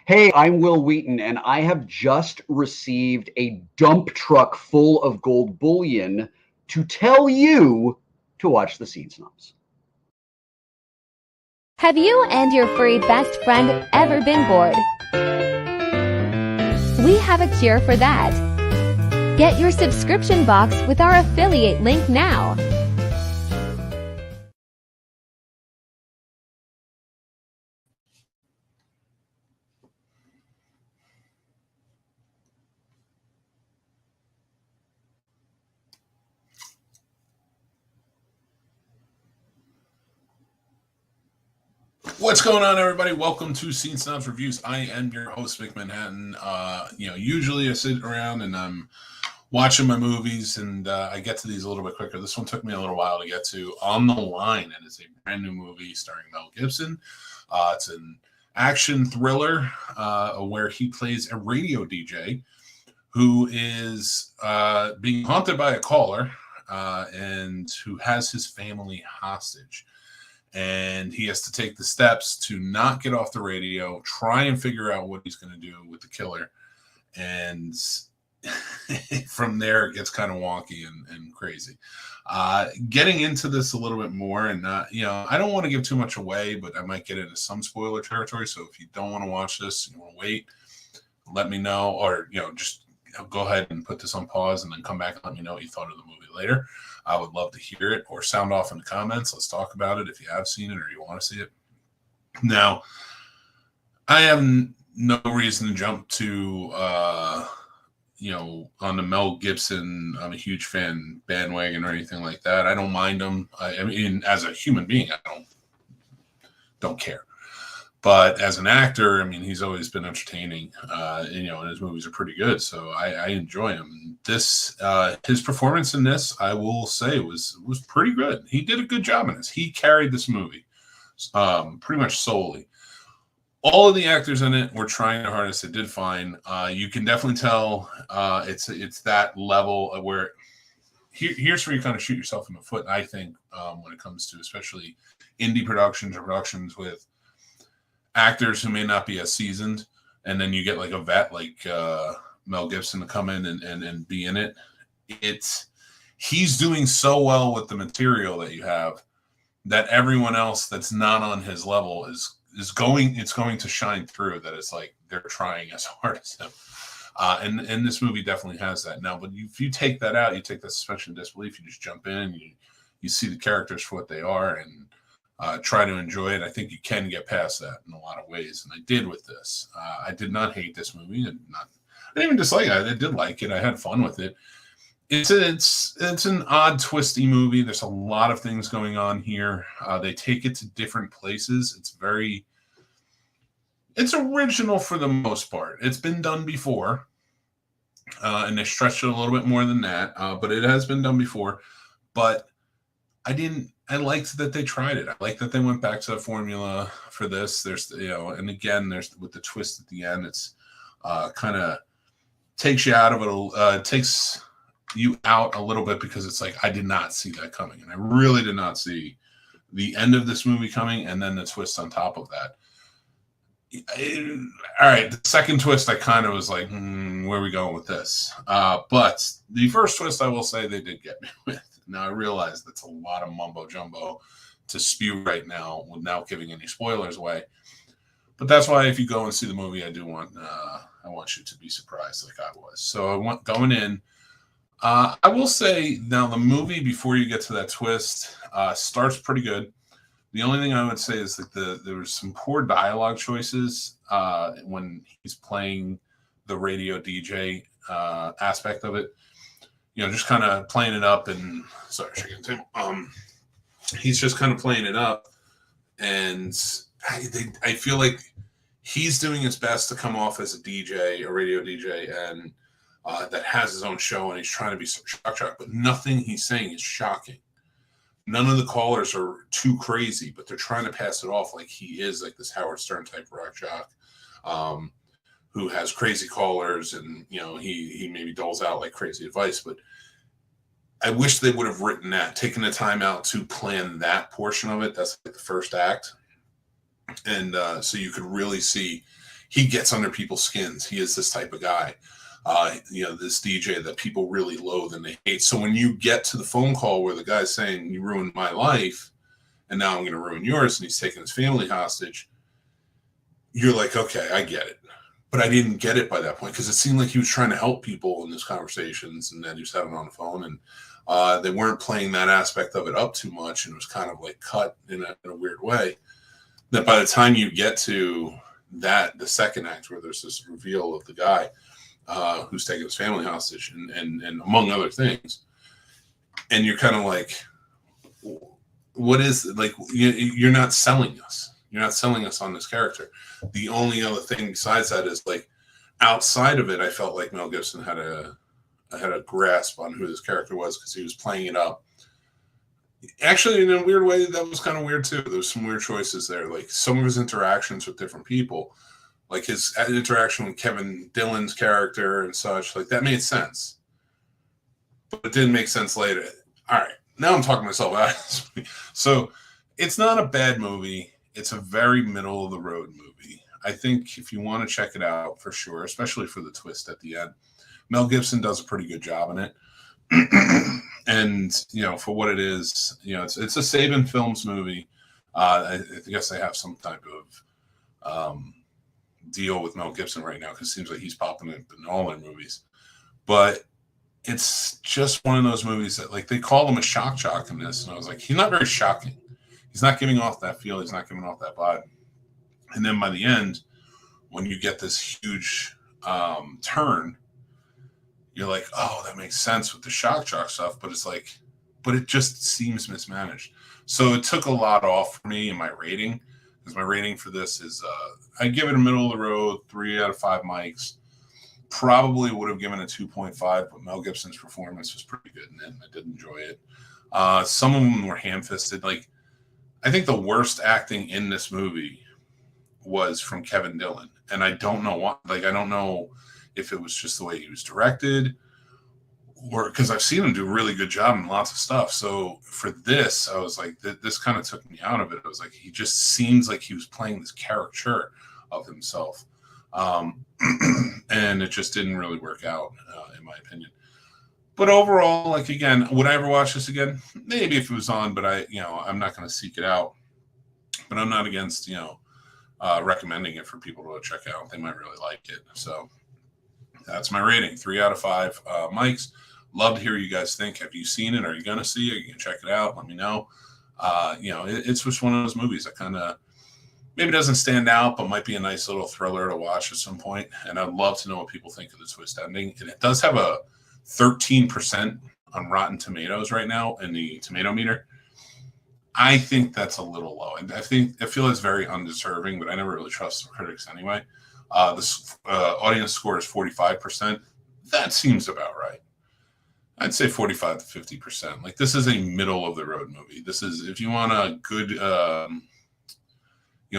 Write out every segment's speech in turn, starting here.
Hey, I'm Will Wheaton, and I have just received a dump truck full of gold bullion to tell you to watch The Scene Snobs. Have you and your furry best friend ever been bored? We have a cure for that. Get your subscription box with our affiliate link now. What's going on, everybody? Welcome to Scene Snobs Reviews. I am your host, Mick Manhattan. Usually I sit around and I'm watching my movies, and I get to these a little bit quicker. This one took me a little while to get to. On the Line, and it's a brand new movie starring Mel Gibson. It's an action thriller where he plays a radio DJ who is being haunted by a caller and who has his family hostage. And he has to take the steps to not get off the radio, try and figure out what he's going to do with the killer. And from there, it gets kind of wonky and crazy. Getting into this a little bit more, and I don't want to give too much away, but I might get into some spoiler territory. So if you don't want to watch this, you want to wait, let me know, or just go ahead and put this on pause and then come back and let me know what you thought of the movie later. I would love to hear it, or sound off in the comments. Let's talk about it if you have seen it or you want to see it. Now, I have no reason to jump to, on the Mel Gibson, I'm a huge fan, bandwagon or anything like that. I don't mind him. I mean, as a human being, I don't care. But as an actor, I mean, he's always been entertaining, and his movies are pretty good, so I enjoy him. This, his performance in this, I will say, was pretty good. He did a good job in this. He carried this movie, pretty much solely. All of the actors in it were trying their hardest. They did fine. You can definitely tell it's that level of where here's where you kind of shoot yourself in the foot. I think when it comes to especially indie productions or productions with actors who may not be as seasoned, and then you get like a vet like Mel Gibson to come in and be in it. He's doing so well with the material that you have that everyone else that's not on his level is going to shine through. That it's like they're trying as hard as him. And this movie definitely has that now. But if you take that out, you take the suspension of disbelief, you just jump in, you see the characters for what they are, and try to enjoy it. I think you can get past that in a lot of ways, and I did with this. I did not hate this movie, and I didn't even dislike it. I did like it. I had fun with it. It's an odd, twisty movie. There's a lot of things going on here. They take it to different places. It's original for the most part. It's been done before, and they stretched it a little bit more than that. But it has been done before. But I liked that they tried it. I like that they went back to the formula for this. There's, and again, there's with the twist at the end, it's kind of takes you out of it. Takes you out a little bit because it's like, I did not see that coming. And I really did not see the end of this movie coming. And then the twist on top of that. All right. The second twist, I kind of was like, where are we going with this? But the first twist, I will say they did get me with. Now, I realize that's a lot of mumbo jumbo to spew right now without giving any spoilers away. But that's why if you go and see the movie, I want you to be surprised like I was. So going in, I will say now the movie, before you get to that twist, starts pretty good. The only thing I would say is that there was some poor dialogue choices when he's playing the radio DJ aspect of it. Just kind of playing it up, and he's just kind of playing it up, and I feel like he's doing his best to come off as a DJ, a radio DJ, and that has his own show, and he's trying to be shock, but nothing he's saying is shocking. None of the callers are too crazy, but they're trying to pass it off like he is like this Howard Stern type rock jock. Who has crazy callers, and he maybe doles out like crazy advice. But I wish they would have written that, taken the time out to plan that portion of it. That's like the first act, and so you could really see he gets under people's skins. He is this type of guy. This DJ that people really loathe and they hate. So when you get to the phone call where the guy's saying, you ruined my life, and now I'm going to ruin yours, and he's taking his family hostage, you're like, okay, I get it. But I didn't get it by that point because it seemed like he was trying to help people in his conversations, and then he was having on the phone, and they weren't playing that aspect of it up too much, and it was kind of like cut in a weird way. That by the time you get to the second act where there's this reveal of the guy who's taking his family hostage and among other things, and you're kind of like, what is it? Like, you're not selling us. You're not selling us on this character. The only other thing besides that is, like, outside of it, I felt like Mel Gibson had a grasp on who this character was because he was playing it up. Actually, in a weird way, that was kind of weird too. There was some weird choices there. Like some of his interactions with different people, like his interaction with Kevin Dillon's character and such, like that made sense. But it didn't make sense later. All right, now I'm talking myself out. So it's not a bad movie. It's a very middle of the road movie. I think if you want to check it out for sure, especially for the twist at the end, Mel Gibson does a pretty good job in it. And, for what it is, it's a Saban Films movie. I guess they have some type of deal with Mel Gibson right now because it seems like he's popping up in all their movies. But it's just one of those movies that, like, they call him a shock jock in this. And I was like, he's not very shocking. He's not giving off that feel. He's not giving off that vibe. And then by the end, when you get this huge turn, you're like, oh, that makes sense with the shock jock stuff, but it just seems mismanaged. So it took a lot off for me in my rating, because my rating for this is, I give it a middle of the road, 3 out of 5 mics. Probably would have given it 2.5, but Mel Gibson's performance was pretty good, and I did enjoy it. Some of them were ham-fisted. Like, I think the worst acting in this movie was from Kevin Dillon, and I don't know why. Like, I don't know if it was just the way he was directed, or because I've seen him do a really good job in lots of stuff. So for this, I was like, this kind of took me out of it. I was like, he just seems like he was playing this caricature of himself. And it just didn't really work out, in my opinion. But overall, like, again, would I ever watch this again? Maybe if it was on, but I'm not going to seek it out. But I'm not against, recommending it for people to check out. They might really like it. So that's my rating, 3 out of 5 mics. Love to hear what you guys think. Have you seen it? Are you going to see it? You can check it out. Let me know. It's just one of those movies that kind of maybe doesn't stand out, but might be a nice little thriller to watch at some point. And I'd love to know what people think of the twist ending. And it does have a 13% on Rotten Tomatoes right now in the tomato meter. I think that's a little low. And I feel it's very undeserving, but I never really trust the critics anyway. This audience score is 45%. That seems about right. I'd say 45 to 50%. Like, this is a middle of the road movie. This is, if you want a good,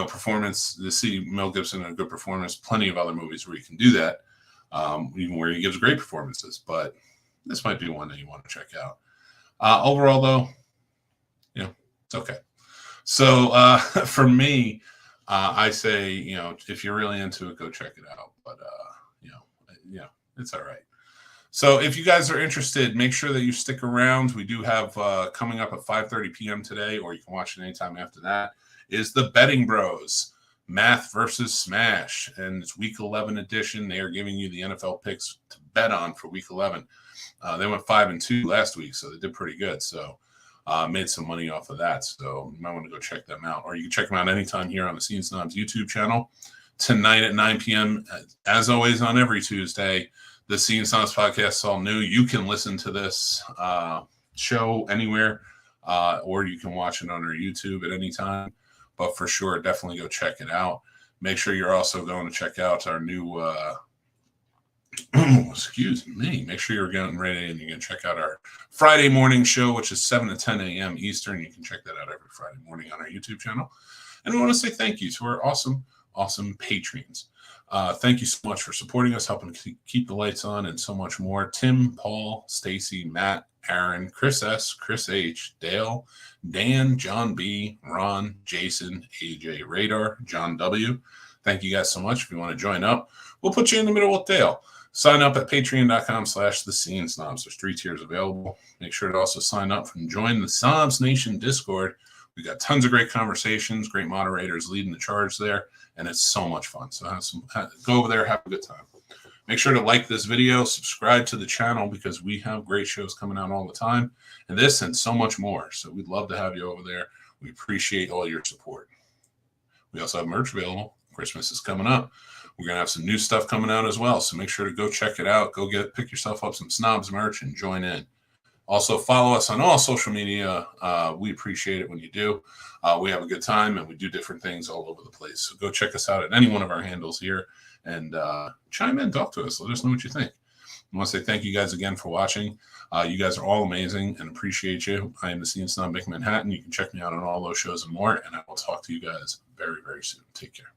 performance, to see Mel Gibson in a good performance, plenty of other movies where you can do that, even where he gives great performances. But this might be one that you want to check out. Overall, though, it's okay. So for me, I say, if you're really into it, go check it out. But, it's all right. So if you guys are interested, make sure that you stick around. We do have coming up at 5:30 p.m. today, or you can watch it anytime after that, is the Betting Bros, Math versus Smash. And it's Week 11 edition. They are giving you the NFL picks to bet on for Week 11. They went 5-2 last week, so they did pretty good. So made some money off of that. So you might want to go check them out. Or you can check them out anytime here on the Scene Snobs YouTube channel. Tonight at 9 p.m., as always on every Tuesday, the Scene Snobs Podcast is all new. You can listen to this show anywhere, or you can watch it on our YouTube at any time. But for sure, definitely go check it out. Make sure you're also going to check out our new, excuse me, make sure you're getting ready and you can check out our Friday morning show, which is 7 to 10 a.m. Eastern. You can check that out every Friday morning on our YouTube channel. And I want to say thank you to our awesome patrons. Thank you so much for supporting us, helping keep the lights on, and so much more. Tim, Paul, Stacy, Matt, Aaron, Chris S, Chris H, Dale, Dan, John B, Ron, Jason, AJ, Radar, John W. Thank you guys so much. If you want to join up, we'll put you in the middle with Dale. Sign up at patreon.com/thescenesnobs. There's 3 tiers available. Make sure to also sign up and join the Snobs Nation Discord. We got tons of great conversations, great moderators leading the charge there, and it's so much fun. So go over there, have a good time. Make sure to like this video, subscribe to the channel, because we have great shows coming out all the time, and this and so much more. So we'd love to have you over there. We appreciate all your support. We also have merch available. Christmas is coming up. We're going to have some new stuff coming out as well. So make sure to go check it out. Go pick yourself up some Snobs merch and join in. Also, follow us on all social media. We appreciate it when you do. We have a good time, and we do different things all over the place. So go check us out at any one of our handles here, and chime in, talk to us. Let us know what you think. I want to say thank you guys again for watching. You guys are all amazing and appreciate you. I am the Scene Snob Mick Manhattan. You can check me out on all those shows and more, and I will talk to you guys very, very soon. Take care.